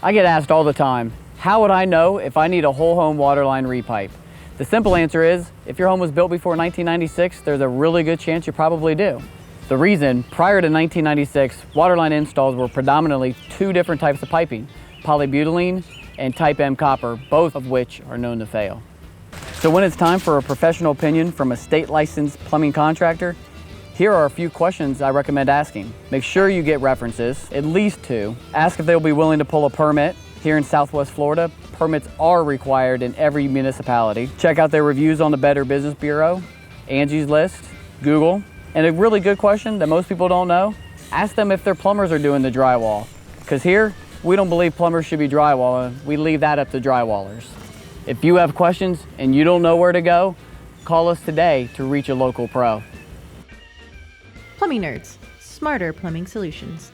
I get asked all the time, how would I know if I need a whole home waterline repipe? The simple answer is, if your home was built before 1996, there's a really good chance you probably do. The reason, prior to 1996, waterline installs were predominantly two different types of piping, polybutylene and type M copper, both of which are known to fail. So when it's time for a professional opinion from a state licensed plumbing contractor, here are a few questions I recommend asking. Make sure you get references, at least two. Ask if they'll be willing to pull a permit. Here in Southwest Florida, permits are required in every municipality. Check out their reviews on the Better Business Bureau, Angie's List, Google. And a really good question that most people don't know, ask them if their plumbers are doing the drywall. Because here, we don't believe plumbers should be drywalling. We leave that up to drywallers. If you have questions and you don't know where to go, call us today to reach a local pro. Plumbing Nerds, smarter plumbing solutions.